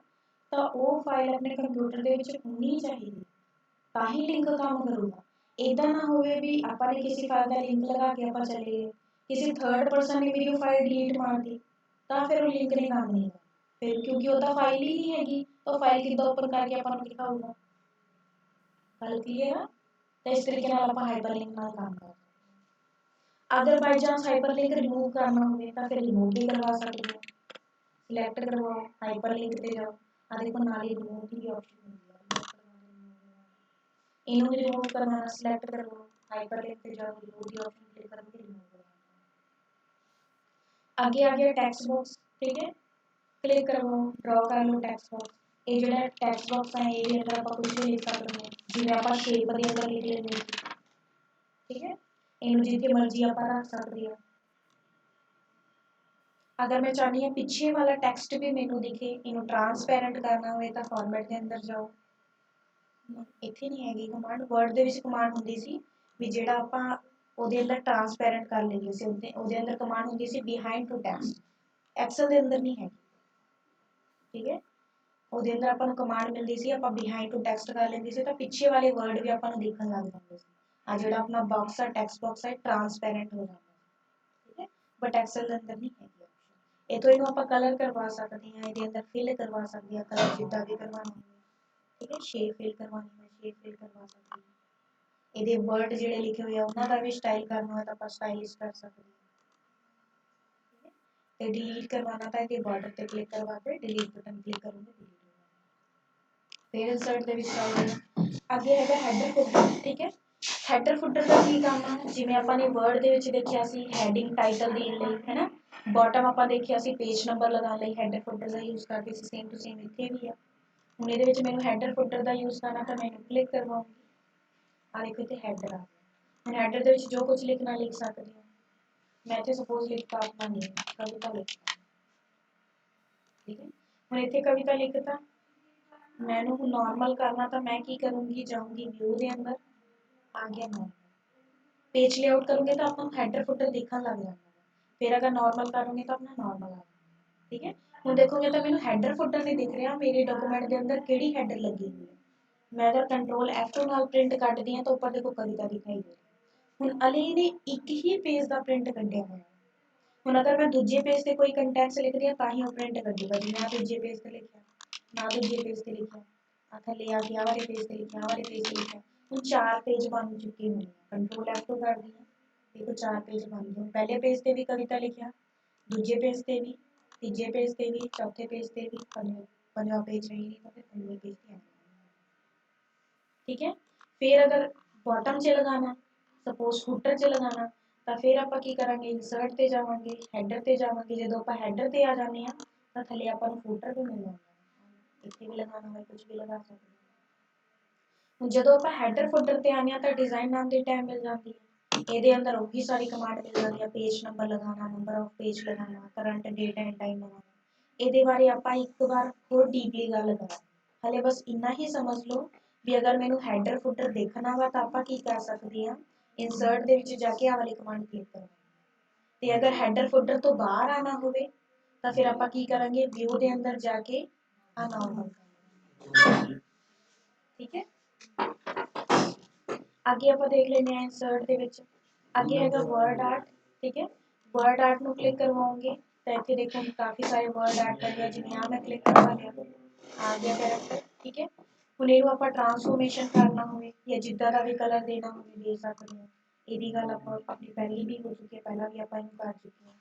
तो वो फाइल अपने कंप्यूटर के विच होनी चाहिए, ताही लिंक काम करूगा। इदां ना होवे भी आपां ने किसी फाइल का लिंक लगा के आपां चले गए, किसी थर्ड पर्सन ने मेरी फाइल डिलीट मार दी तो फिर वो लिंक नहीं काम नहीं, फिर क्योंकि वो तो फाइल ही नहीं हैगी तो फाइल किद्दां ओपन करके आपां नूं दिखाऊगा। गल क्लीयर है। तो इस तरीके नाल आपां हाइपरलिंक नाल काम कर सकते हैं। अगर बाई चांस हाइपरलिंक रिमूव करना हो तो फिर रिमूव भी करवा सकते हो। सिलेक्ट करवाओ, हाइपरलिंक ते जाओ, आ देखो नाल ही रिमूव की ऑप्शन मिल गया, इन्हों भी रिमूव करवाना, सिलेक्ट करो, हाइपरलिंक पे जाओ, रिमूव द ऑप्शन क्लिक करोगे, रिमूव करवाना। आगे आ गया टेक्स्ट बॉक्स, ठीक है, क्लिक करवाओ, ड्रॉ कर लो टेक्स्ट बॉक्स। ये जो टेक्स्ट बॉक्स है ये अंदर आप कुछ भी लिख सकते हैं, जिवें आप शेप के अंदर लिख लेंगे, ठीक है, इन्हों जिथे मर्जी आप रख सकते हैं। अगर मैं चाहती हूँ पिछे वाला टैक्सट भी मैनू दिखे, इन्हों ट्रांसपेरेंट करना हो तो फॉर्मेट के अंदर जाओ, इत्थे नहीं हैगी कमांड, वर्ड दे विच कमांड हुंदी सी भी जेड़ा आपां ओहदे अंदर ट्रांसपेरेंट कर लईए सी, ओहदे अंदर कमांड हुंदी सी बिहाइंड टू टेक्स्ट, एक्सेल दे अंदर नहीं है, ठीक है, ਉਹਦੇ ਅੰਦਰ ਆਪਾਂ ਨੂੰ ਕਮਾਂਡ ਮਿਲਦੀ ਸੀ, ਆਪਾਂ ਬਿਹਾਈਂਡ ਟੂ ਟੈਕਸਟ ਕਰ ਲੈਂਦੇ ਸੀ ਤਾਂ ਪਿੱਛੇ ਵਾਲੇ ਵਰਡ ਵੀ ਆਪਾਂ ਨੂੰ ਦਿਖਣ ਲੱਗ ਜਾਂਦੇ ਸੀ। ਆ ਜਿਹੜਾ ਆਪਣਾ ਬਾਕਸ ਆ, ਟੈਕਸਟ ਬਾਕਸ ਹੈ, ਟ੍ਰਾਂਸਪੇਰੈਂਟ ਹੋ ਜਾਂਦਾ, ਠੀਕ ਹੈ, ਬਟ ਐਕਸਲ ਦੇ ਅੰਦਰ ਨਹੀਂ ਹੈਗੀ ਆਪਸ਼ਨ। ਇਹ ਤੋਂ ਇਹਨੂੰ ਆਪਾਂ ਕਲਰ ਕਰਵਾ ਸਕਦੇ ਹਾਂ, ਇਹਦੇ ਅੰਦਰ ਫਿਲ ਕਰਵਾ ਸਕਦੇ ਹਾਂ, ਕਲਰ ਜਿੱਦਾਂ ਵੀ ਕਰਵਾਉਣਾ ਹੋਵੇ, ਠੀਕ ਹੈ, ਸ਼ੇਪ ਫਿਲ ਕਰਵਾਉਣੀ ਹੈ, ਸ਼ੇਪ ਫਿਲ ਕਰਵਾ ਸਕਦੇ ਹਾਂ। ਇਹਦੇ ਵਰਡ ਜਿਹੜੇ ਲਿਖੇ ਹੋਏ ਆ ਉਹਨਾਂ ਦਾ ਵੀ ਸਟਾਈਲ ਕਰਨਾ ਹੋਵੇ ਤਾਂ ਆਪਾਂ ਸਟਾਈਲਿਸ਼ ਕਰ ਸਕਦੇ ਹਾਂ, ਠੀਕ ਹੈ, ਤੇ ਡਿਲੀਟ ਕਰਵਾਉਣਾ ਤਾਂ ਇਹਦੇ ਬਾਰਡਰ ਤੇ ਕਲਿੱਕ ਕਰਵਾ ਕੇ ਡਿਲੀਟ ਬਟਨ ਕਲਿੱਕ ਕਰੋਗੇ, ਡਿਲੀਟ फिर इंसर्ट ਦੇ ਵਿੱਚ ਆਉਣਾ। ਅੱਗੇ ਹੈਗਾ ਹੈਡਰ ਫੁੱਟਰ, ਠੀਕ ਹੈ, ਹੈਡਰ ਫੁੱਟਰ ਦਾ ਕੀ ਕੰਮ ਹੈ, ਜਿਵੇਂ ਆਪਾਂ ਨੇ ਵਰਡ ਦੇ ਵਿੱਚ ਦੇਖਿਆ ਸੀ ਹੈਡਿੰਗ ਟਾਈਟਲ ਦੇਣ ਲਈ, ਹੈ ਨਾ, ਬਾਟਮ ਆਪਾਂ ਦੇਖਿਆ ਸੀ ਪੇਜ ਨੰਬਰ ਲਗਾਉਣ ਲਈ ਹੈਡਰ ਫੁੱਟਰ ਦਾ ਯੂਜ਼ ਕਰਦੇ ਸੀ, ਸੇਮ ਟੂ ਸੇਮ ਇੱਥੇ ਵੀ ਆ। ਹੁਣ ਇਹਦੇ ਵਿੱਚ ਮੈਨੂੰ ਹੈਡਰ ਫੁੱਟਰ ਦਾ ਯੂਜ਼ ਕਰਨਾ ਤਾਂ ਮੈਂ ਇਹਨੂੰ ਕਲਿੱਕ ਕਰਵਾਉਂਗੀ, ਆ ਦੇਖੋ ਇੱਥੇ ਹੈਡਰ ਆ ਗਿਆ। ਹੁਣ ਹੈਡਰ ਦੇ ਵਿੱਚ ਜੋ ਕੁਝ ਲਿਖਣਾ ਲਿਖ ਸਕਦੇ ਹੋ, ਮੈਂ ਇੱਥੇ ਸਪੋਜ਼ ਲਿਖਤਾ ਆਪਣਾ ਨੇਮ, ਕਵਿਤਾ ਲਿਖਤਾ, ਠੀਕ ਹੈ, ਹੁਣ ਇੱਥੇ ਕਵਿਤਾ ਲਿਖਤਾ, मैनू नॉर्मल करना तो मैं की करूँगी, जाऊँगी व्यू के अंदर, आ गया नॉर्मल, पेज लेआउट करूँगी तो आपको हैडर फुटर दिखने लग जाएगा, फिर अगर नॉर्मल करूँगी तो अपना नॉर्मल आ जाएगा, ठीक है। हुण देखोगे तो मैनू हैडर फुटर नहीं दिख रहा मेरे डॉक्यूमेंट के अंदर किहड़ी हैडर लगी हुई है, मैं अगर कंट्रोल F2 नाल प्रिंट कटदी हां तो ऊपर देखो कविता दिखाई दे रही। हुण अली ने एक ही पेज का प्रिंट कढ़िया होया, हुण अगर मैं दूजे पेज से कोई कंटेंट्स लिख रही हां तां ही वो प्रिंट कड्डूगा, जी मैं दूजे पेज से लिखिया ना दूजे पेज से लिखा, थले आ गया वाले पेज से लिखा, वाले पेज से लिखा, हम 4 पेज बन चुके हैं। कंट्रोल F2 कर दिया, देखो 4 पेज बन गए, पहले पेज पे भी कविता लिखा, दूजे पेज पे भी, तीजे पेज पे भी, चौथे पेज पे भी, पंजवा पेज है ही नहीं तो फिर पंजवे पेज पे, ठीक है। फिर अगर बॉटम च लगाना, सपोज फुटर च लगाना, तो फिर आप की करांगे इंसर्ट ते जावांगे, हैडर ते जावांगे, जो आप हैडर ते आ जाने हैं तो थले आपां नूं फुटर भी मिल जाएगा, इत्थे भी लगाना होवे कुछ भी लगा सकते हैं। जो आप हैडर फुटर ते आने तो डिजाइन नाम की टैब मिल जाती है, ये अंदर वही सारी कमांड मिल जाती है, पेज नंबर लगाना, नंबर ऑफ पेज लगाना, करंट डेट एंड टाइम लगाना। ये बारे आप एक बार होर डीपली गल करा, हले बस इन्ना ही समझ लो भी अगर मैनू हैडर फुटर देखना वा तो आप की कर सकते हैं, इंसर्ट दे विच जाके आ वाली कमांड क्लिक करो, ते अगर हैडर फुटर तो बाहर आना होवे तो फिर आप की करांगे व्यू दे अंदर जाके आ नॉर्मल, ठीक है। आगे आप देख लेने हैं इंसर्ट दे विच, आगे हैगा वर्ड आर्ट, ठीक है, वर्ड आर्ट नूं क्लिक करवाओगे तो इत्थे देखो काफ़ी सारे वर्ड आर्ट बने, जिवें आ मैं क्लिक करवा लिया, आ गया कैरेक्टर, ठीक है। हुण इहनूं आपां ट्रांसफॉर्मेशन करना होवे या जिद्दां दा भी कलर देना होवे दे सकदे हो, इहदी गल आपां अपनी पहली भी हो चुकी है, पहला भी आपां इहनूं कर चुके हैं,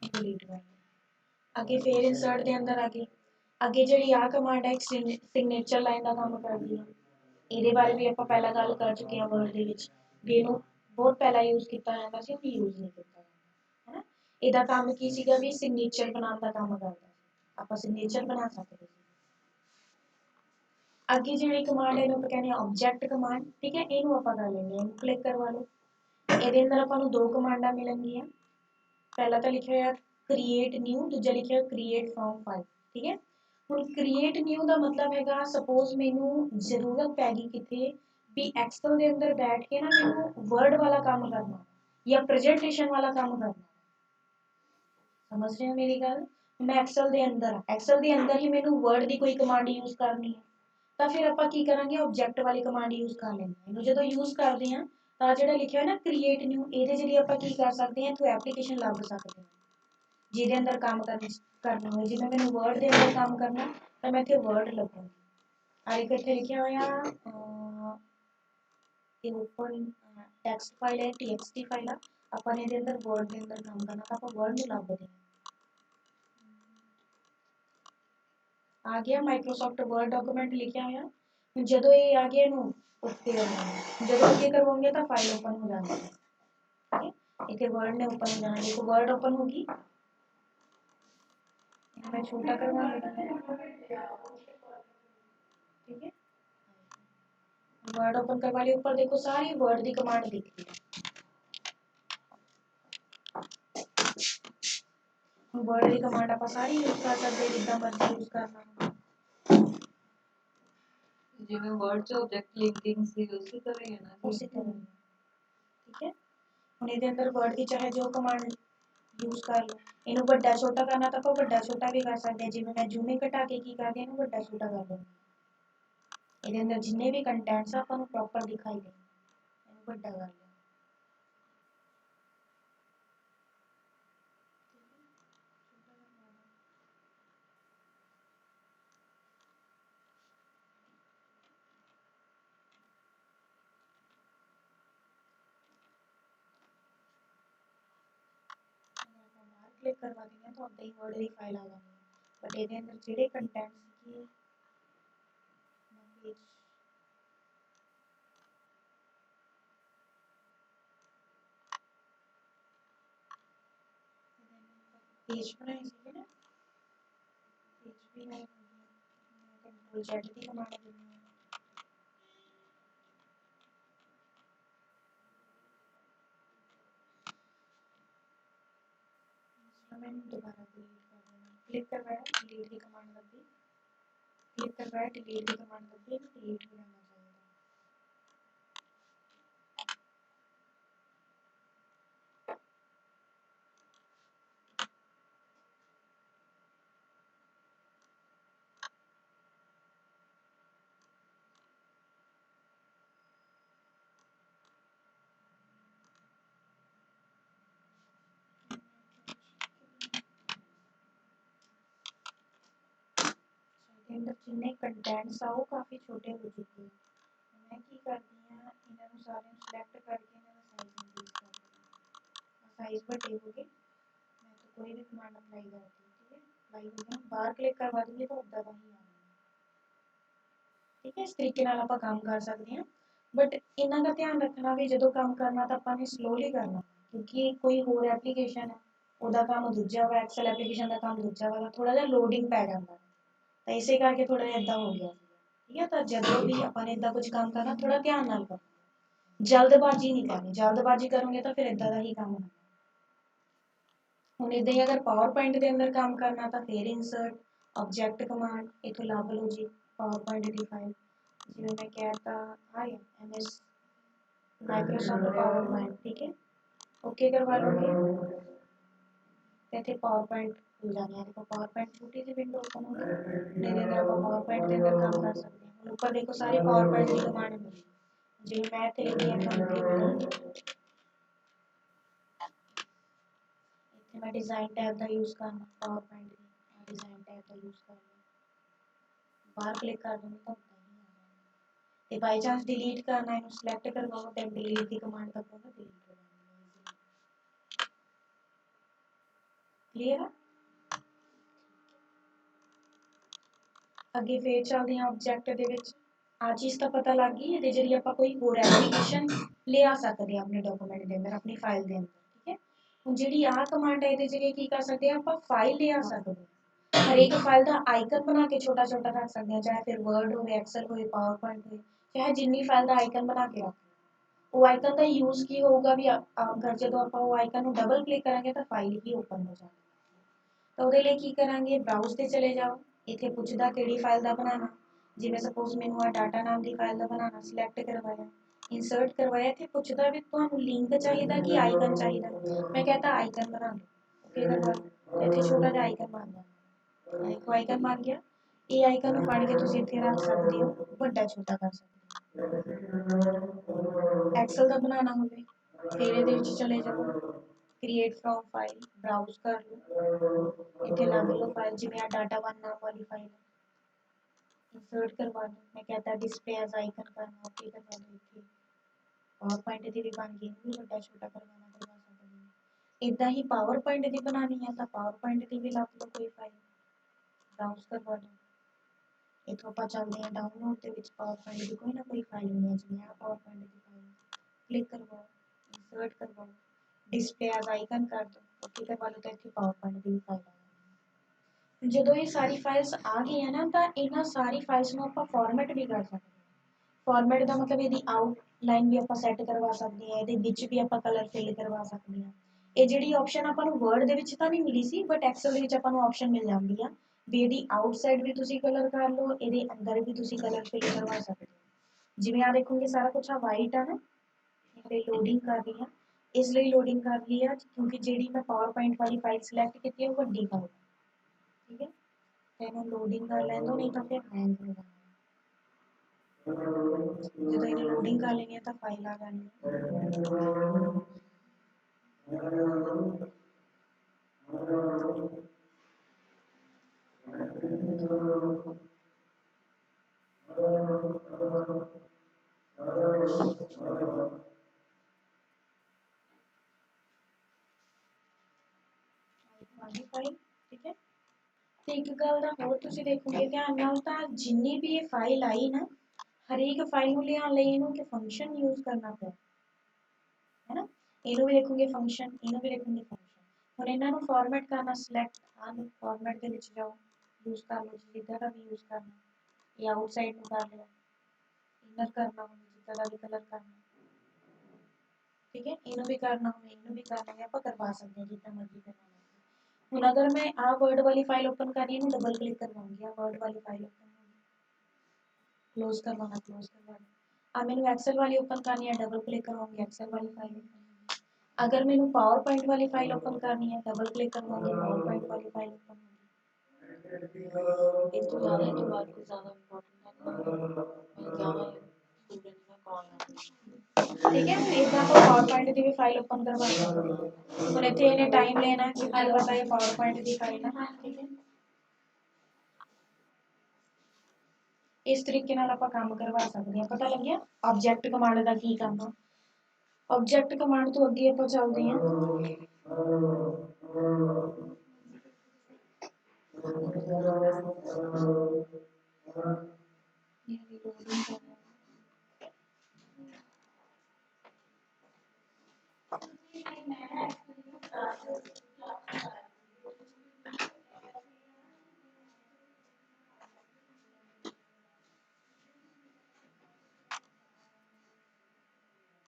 डिलीट कर आगे फिर इंसर्ट दे अंदर आगे जिहड़ी आ कमांड है सिग्नेचर लाइन का काम करदी है, ਇਹਦੇ ਬਾਰੇ भी ਆਪਾਂ ਪਹਿਲਾਂ ਗੱਲ कर चुके हैं वर्ड ਦੇ ਵਿੱਚ ਵੀ ਇਹਨੂੰ बहुत पहला यूज़ किया ਜਾਂਦਾ ਸੀ, ਹੁਣ यूज़ नहीं ਕੀਤਾ ਜਾਂਦਾ ਹੈ ਨਾ। ਇਹਦਾ ਕੰਮ ਕੀ ਸੀਗਾ ਵੀ ਸਿਗਨੇਚਰ ਬਣਾਉਣ ਦਾ ਕੰਮ ਕਰਦਾ ਸੀ, ਆਪਾਂ ਸਿਗਨੇਚਰ ਬਣਾ ਸਕਦੇ ਸੀ। ਅੱਗੇ ਜਿਹੜੀ ਕਮਾਂਡ ਹੈ ਇਹਨੂੰ ਆਪਾਂ ਕਹਿੰਦੇ ਆ ਆਬਜੈਕਟ ਕਮਾਂਡ, ਠੀਕ ਹੈ, ਇਹਨੂੰ ਆਪਾਂ ਕਰ ਲੈਂਦੇ ਹਾਂ, ਇਹਨੂੰ ਕਲਿੱਕ ਕਰਵਾ ਲਓ। ਇਹਦੇ ਅੰਦਰ ਆਪਾਂ ਨੂੰ ਦੋ ਕਮਾਂਡਾਂ ਮਿਲਣਗੀਆਂ, ਪਹਿਲਾ ਤਾਂ ਲਿਖਿਆ ਹੋਇਆ ਕ੍ਰੀਏਟ ਨਿਊ, ਦੂਜਾ ਲਿਖਿਆ ਕ੍ਰੀਏਟ ਫਰੋਮ ਫਾइल, ठीक है। ਹੁਣ ਕ੍ਰੀਏਟ ਨਿਊ ਦਾ ਮਤਲਬ ਹੈਗਾ ਸਪੋਜ਼ ਮੈਨੂੰ ਜ਼ਰੂਰਤ ਪੈ ਗਈ ਕਿਤੇ ਵੀ ਐਕਸਲ ਦੇ ਅੰਦਰ ਬੈਠ ਕੇ ਨਾ ਮੈਨੂੰ ਵਰਡ ਵਾਲਾ ਕੰਮ ਕਰਨਾ ਜਾਂ ਪ੍ਰੈਜੈਂਟੇਸ਼ਨ ਵਾਲਾ ਕੰਮ ਕਰਨਾ, समझ रहे हो मेरी गल। मैं एक्सल के अंदर ही मैनू वर्ड की कोई कमांड यूज़ करनी है तो फिर आप की करांगे ऑब्जेक्ट वाली कमांड यूज़ कर लेंगे, जो यूज़ करते हैं तो जो लिखा है ना क्रिएट न्यू, ये जरिए आप की कर सकते हैं, इतों एप्लीकेशन लग सकते हैं जिहदे अंदर काम करना हो, जिवें मैंने वर्ड के अंदर काम करना तो मैं इत्थे वर्ड लगूंगी, और एक इत्थे लिखा होया ओपन टेक्स्ट फाइल है, TXT फाइल है, अपन इहदे अंदर वर्ड के अंदर काम करना तो आप वर्ड नूं लभदे हैं। आ गया माइक्रोसॉफ्ट वर्ड डॉक्यूमेंट लिखा हुआ, ਜਦੋਂ ਇਹ ਆ ਗਿਆ ਇਹਨੂੰ ਓਕੇ ਕਰਨਾ, ਜਦੋਂ ਓਕੇ ਕਰਵਾਉਂਗੇ ਤਾਂ ਫਾइल ओपन हो जाती है। ठीक है, इतने वर्ड ने ओपन हो जाना, देखो वर्ड ओपन होगी, मैं छोटा करवा लेती हूँ। ठीक है, वर्ड ओपन करवा लिया, ऊपर देखो सारी वर्ड की कमांड दिख रही है। वर्ड की कमांड आप सारी यूज कर सकते, जितना मर्जी यूज करना। जिवें वर्ड च ऑब्जेक्ट लिंकिंग सी उसी तरह ही है ना, उसी तरह। ठीक है, ਹੁਣ ਇਹਦੇ ਅੰਦਰ वर्ड की चाहे जो कमांड यूज कर लो, ਇਹਨੂੰ ਵੱਡਾ ਛੋਟਾ ਕਰਨਾ ਤਾਂ ਆਪਾਂ ਵੱਡਾ ਛੋਟਾ ਵੀ ਕਰ ਸਕਦੇ ਹਾਂ, ਜਿਵੇਂ ਮੈਂ ਜੂਨੇ ਘਟਾ ਕੇ ਕੀ ਕਰਦੇ ਇਹਨੂੰ ਵੱਡਾ ਛੋਟਾ ਕਰ ਦਿੰਦੇ, ਇਹਦੇ ਅੰਦਰ ਜਿੰਨੇ ਵੀ ਕੰਟੈਂਟਸ ਆ ਆਪਾਂ ਨੂੰ ਪ੍ਰੋਪਰ ਦਿਖਾਈ ਦੇ, ਇਹਨੂੰ ਵੱਡਾ ਕਰ ਲਿਆ। क्लिक करवा देंगे तो अपने ही वर्ड की फाइल आ जाएगी, बट ये अंदर जेडे कंटेंट्स की पेज बनाए थे ना, पेज भी नहीं कंट्रोल जेड की कमांड देनी है। मैंने दोबारा डिलीट कर देना, क्लिक करवाया डिलीट की कमांड दब दी, क्लिक करवाया डिलीट की कमांड दब दी, डिलीट भी रहना चाहिए। अंदर जिन्ने कंटेंट्स आ वो काफ़ी छोटे हो चुके हैं, मैं की करती हाँ इन्होंने सारे सिलेक्ट करके इन्होंने साइज इंक्रीज कर दिया, साइज बड़े हो गए, मैं तो कोई भी कमांड अप्लाई करती हूँ। ठीक है, अप्लाई हो गया, बाहर क्लिक करवा दूँगी तो उदा का ही आना। ठीक है, इस तरीके नाल आपां काम कर सकते हैं, बट इन्हां का ध्यान रखना भी जो काम करना तो आपां ने स्लोली करना, क्योंकि कोई होर एप्लीकेशन है ਉਹਦਾ काम दूजा वा, एक्सेल एप्लीकेशन का काम दूजा वा, थोड़ा जिहा लोडिंग पै जाता है, तो इसे करके थोड़ा जिहा इदां हो गया। ठीक है, तो जदों भी आपां ने इदां कुछ काम करना थोड़ा ध्यान नाल करो, जल्दबाजी नहीं करनी, जल्दबाजी करोगे तो फिर इदां दा ही काम होना। ਹੁਣ इदां ही अगर पावर पॉइंट के अंदर काम करना तो फिर इंसर्ट ऑब्जेक्ट कमांड इथों लभ लो जी, पावर पॉइंट की फाइल जिवें मैं कहता हाय एमएस माइक्रोसॉफ्ट पावर पॉइंट। ठीक है, ओके करवा लोगे तो इतने पावर पॉइंट खुल जाने, देखो पावर पॉइंट छोटी सी विंडो ओपन होगी, नहीं अंदर आप पावर पॉइंट के अंदर काम कर सकते हैं। ऊपर देखो सारी पावर पॉइंट की कमांड मिली, जिवें मैं इत्थे लिखी है कंप्लीट, मैं डिजाइन टैब का यूज करना, पावर पॉइंट की डिजाइन टैब का यूज करना, बाहर क्लिक कर दूँगी तो ते बाई चांस डिलीट करना है, सिलेक्ट करवाओ तो डिलीट की कमांड दबाओ, डिलीट कर देंगे। क्लियर है, ਅੱਗੇ ਫੇਰ ਚੱਲਦੇ ਹਾਂ ਆਬਜੈਕਟ ਦੇ ਵਿੱਚ। ਆ ਚੀਜ਼ ਤਾਂ ਪਤਾ ਲੱਗ ਗਈ, ਇਹਦੇ ਜਿਹੜੀ ਆਪਾਂ ਕੋਈ ਹੋਰ ਐਪਲੀਕੇਸ਼ਨ ਲਿਆ ਸਕਦੇ ਹਾਂ ਆਪਣੇ ਡਾਕੂਮੈਂਟ ਦੇ ਅੰਦਰ, ਆਪਣੀ ਫਾਈਲ ਦੇ ਅੰਦਰ। ਠੀਕ ਹੈ, ਹੁਣ ਜਿਹੜੀ ਆਹ ਕਮਾਂਡ ਹੈ ਇਹਦੇ ਜਰੀਏ ਕੀ ਕਰ ਸਕਦੇ ਹਾਂ ਆਪਾਂ, ਫਾਈਲ ਲਿਆ ਸਕਦੇ ਹਾਂ, ਹਰੇਕ ਫਾਈਲ ਦਾ ਆਈਕਨ ਬਣਾ ਕੇ ਛੋਟਾ ਛੋਟਾ ਰੱਖ ਸਕਦੇ ਹਾਂ, ਚਾਹੇ ਫਿਰ ਵਰਡ ਹੋਵੇ, ਐਕਸਲ ਹੋਵੇ, ਪਾਵਰ ਪੁਆਇੰਟ ਹੋਵੇ, ਚਾਹੇ ਜਿੰਨੀ ਫਾਈਲ ਦਾ ਆਈਕਨ ਬਣਾ ਕੇ ਰੱਖ। ਉਹ ਆਈਕਨ ਦਾ यूज ਕੀ ਹੋਊਗਾ ਵੀ ਅਗਰ ਜਦੋਂ ਆਪਾਂ ਉਹ ਆਈਕਨ ਨੂੰ ਡਬਲ ਕਲਿੱਕ ਕਰਾਂਗੇ ਤਾਂ ਫਾਈਲ ਹੀ ਓਪਨ ਹੋ ਜਾਏਗੀ। ਤਾਂ ਉਹਦੇ ਲਈ ਕੀ ਕਰਾਂਗੇ, ਬਰਾਊਜ਼ ਤੇ ਚਲੇ ਜਾਓ, ਇੱਥੇ ਪੁੱਛਦਾ ਕਿਹੜੀ ਫਾਈਲ ਦਾ ਬਣਾਉਣਾ, ਜਿਵੇਂ ਸਪੋਜ਼ ਮੈਨੂੰ ਆ ਡਾਟਾ ਨਾਮ ਦੀ ਫਾਈਲ ਦਾ ਬਣਾਉਣਾ, ਸਿਲੈਕਟ ਕਰਵਾਇਆ, इंसर्ट करवाया, ਇੱਥੇ ਪੁੱਛਦਾ ਵੀ ਤੁਹਾਨੂੰ ਲਿੰਕ ਚਾਹੀਦਾ ਕਿ ਆਈਕਨ ਚਾਹੀਦਾ, ਮੈਂ ਕਹਤਾ ਆਈਕਨ ਬਣਾ ਲਓ, ਓਕੇ ਕਰਵਾ ਲਓ, ਇੱਥੇ ਛੋਟਾ ਜਿਹਾ ਆਈਕਨ ਬਣ ਜਾਣਾ, ਦੇਖੋ ਆਈਕਨ ਬਣ ਗਿਆ। ਇਹ ਆਈਕਨ ਨੂੰ ਫੜ ਕੇ ਤੁਸੀਂ ਇੱਥੇ ਰੱਖ ਸਕਦੇ ਹੋ, ਵੱਡਾ ਛੋਟਾ ਕਰ ਸਕਦੇ ਹੋ। ਐਕਸਲ ਦਾ ਬਣਾਉਣਾ ਹੋਵੇ ਫਿਰ ਇਹਦੇ ਵਿੱਚ ਚਲੇ ਜਾਓ, क्रिएट फ्रॉम फाइल, ब्राउज कर लो, इतने लग लो फाइल, जिवें आ डाटा वन नाम वाली फाइल इंसर्ट करवा दो, मैं कहता डिस्प्ले एज आइकन करना, ओके करवा दो, इतने पावर पॉइंट की भी बन गई, बड़ा छोटा करवाना करवा सकते हैं। इदा ही पावर पॉइंट की बनानी है तो पावर पॉइंट की भी लग लो कोई फाइल, ब्राउज करवा दो, इथों ਆਪਾਂ ਚੱਲਦੇ ਹਾਂ ਡਾਊਨਲੋਡ ਦੇ ਵਿੱਚ ਪਾਵਰਪੁਆਇੰਟ ਦੀ ਕੋਈ ਨਾ ਕੋਈ ਫਾਈਲ ਹੋਣੀ ਹੈ ਜਿਵੇਂ ਆ ਪਾਵਰਪੁਆਇੰਟ ਦੀ ਫਾਈਲ ਕਲਿੱਕ ਕਰਵਾਓ ਇੰਸਰਟ ਕਰਵਾਓ डिस्प्ले एज आइकन कर दो ओके करवा लो तो इतनी पावरपॉइंट की फाइल आ जाएगी ਜਦੋਂ ਇਹ ਸਾਰੀ ਫਾਈਲਸ ਆ ਗਈਆਂ ਨਾ ਤਾਂ ਇਹਨਾਂ ਸਾਰੀ ਫਾਈਲਸ ਨੂੰ ਆਪਾਂ ਫਾਰਮੈਟ ਵੀ ਕਰ ਸਕਦੇ ਹਾਂ ਫਾਰਮੈਟ ਦਾ ਮਤਲਬ ਇਹਦੀ ਆਊਟਲਾਈਨ ਵੀ ਆਪਾਂ ਸੈੱਟ ਕਰਵਾ ਸਕਦੇ ਹਾਂ ਇਹਦੇ ਵਿੱਚ ਵੀ ਆਪਾਂ ਕਲਰ ਫਿਲ ਕਰਵਾ ਸਕਦੇ ਹਾਂ ਇਹ ਜਿਹੜੀ ਆਪਸ਼ਨ ਆਪਾਂ ਨੂੰ ਵਰਡ ਦੇ ਵਿੱਚ ਤਾਂ ਨਹੀਂ ਮਿਲੀ ਸੀ ਬਟ ਐਕਸਲ ਦੇ ਵਿੱਚ ਆਪਾਂ ਨੂੰ ਆਪਸ਼ਨ ਮਿਲ ਜਾਂਦੀ ਆ ਵੀ ਇਹਦੀ ਆਊਟਸਾਈਡ ਵੀ ਤੁਸੀਂ ਕਲਰ ਕਰ ਲਓ ਇਹਦੇ ਅੰਦਰ ਵੀ ਤੁਸੀਂ ਕਲਰ ਫਿਲ ਕਰਵਾ ਸਕਦੇ ਹੋ ਜਿਵੇਂ ਆ ਦੇਖੋਗੇ ਸਾਰਾ ਕੁਝ ਆ ਵਾਈਟ ਆ ਨਾ ਇਹ ਲੋਡਿੰਗ ਕਰ ਰਹੀ ਆ ਇਸ ਲਈ ਲੋਡਿੰਗ ਕਰ ਰਹੀ ਆ ਕਿਉਂਕਿ ਜਿਹੜੀ ਮੈਂ ਪਾਵਰਪੁਆਇੰਟ ਵਾਲੀ ਫਾਈਲ ਸਿਲੈਕਟ ਕੀਤੀ ਹੈ ਉਹ ਵੱਡੀ ਫਾਈਲ ਠੀਕ ਹੈ ਤੇ ਇਹਨੂੰ ਲੋਡਿੰਗ ਕਰ ਲੈਣ ਦੋ ਨਹੀਂ ਤਾਂ ਫਿਰ ਹੈਂਗ ਹੋ ਜਾਣਾ ਜਦੋਂ ਇਹਨੇ ਲੋਡਿੰਗ ਕਰ ਲੈਣੀ ਹੈ ਤਾਂ ਫਾਈਲ ਆ ਜਾਣੀ ਹੈ ਫਾਈਲ ਠੀਕ ਹੈ ਤੇ ਇੱਕ ਗੱਲ ਦਾ ਹੋਰ ਤੁਸੀਂ ਦੇਖੋਗੇ ਧਿਆਨ ਨਾਲ ਤਾਂ ਜਿੰਨੀ ਵੀ ਇਹ ਫਾਈਲ ਆਈ ਨਾ ਹਰੇਕ ਫਾਈਲ ਨੂੰ ਲਿਆਉਣ ਲਈ ਇਹਨੂੰ ਕਿ ਫੰਕਸ਼ਨ ਯੂਜ਼ ਕਰਨਾ ਪਿਆ है ना ਇਹਨੂੰ ਵੀ ਦੇਖੋਗੇ ਫੰਕਸ਼ਨ ਇਹਨੂੰ ਵੀ ਦੇਖੋਗੇ ਫੰਕਸ਼ਨ ਹੁਣ ਇਹਨਾਂ ਨੂੰ ਫਾਰਮੈਟ ਕਰਨਾ ਸਿਲੈਕਟ ਆਨ ਫਾਰਮੈਟ ਦੇ ਵਿੱਚ ਜਾਓ ਯੂਜ਼ ਕਰ ਲਓ ਜਿੱਦਾਂ ਦਾ ਵੀ ਯੂਜ਼ ਕਰਨਾ ਇਹ ਆਊਟਸਾਈਡ ਨੂੰ ਕਰ ਲਿਆ ਇਨਰ ਕਰਨਾ ਹੋਵੇ ਜਿੱਦਾਂ ਦਾ ਵੀ ਕਲਰ ਕਰਨਾ ਠੀਕ ਹੈ ਇਹਨੂੰ ਵੀ ਕਰਨਾ ਹੋਵੇ ਇਹਨੂੰ ਵੀ ਕਰਨਾ ਹੈ ਆਪਾਂ ਕਰਵਾ ਸਕਦੇ ਹਾਂ ਜਿੱਦਾਂ ਮਰਜ਼ੀ ਕਰਵਾ ਲਓ ਹੁਣ ਅਗਰ ਮੈਂ ਆ वर्ड वाली फाइल ओपन करनी है ना डबल क्लिक करवाऊंगी आ वर्ड वाली फाइल ओपन क्लोज करवाना क्लोज करवाना आ मैंने एक्सेल वाली ओपन करनी है डबल क्लिक करवाऊंगी एक्सेल वाली फाइल अगर मैंने पावर पॉइंट वाली फाइल ओपन करनी है डबल क्लिक करवाऊंगी पावर पॉइंट वाली फाइल ओपन इस तो ज़्यादा ही तो बात कुछ ज़्यादा इम्पोर्टेंट है मैं जावा स्टूडेंट में कॉल ठीक है एक बार पावर पॉइंट की भी फाइल ओपन करवा ਹੁਣ ਇੱਥੇ ਇਹਨੇ ਟਾਈਮ ਲੈਣਾ ਕਿ ਮੈਨੂੰ ਪਤਾ ਹੈ ਪਾਵਰ ਪੁਆਇੰਟ ਦੀ ਫਾਈਲ ਹੈ ਠੀਕ ਹੈ ਇਸ ਤਰੀਕੇ ਨਾਲ ਆਪਾਂ ਕੰਮ ਕਰਵਾ ਸਕਦੇ ਹਾਂ ਪਤਾ ਲੱਗਿਆ ਆਬਜੈਕਟ ਕਮਾਂਡ ਦਾ ਕੀ ਕੰਮ ਆ ਆਬਜੈਕਟ ਕਮਾਂਡ ਤੋਂ ਅੱਗੇ ਆਪਾਂ ਚੱਲਦੇ ਹਾਂ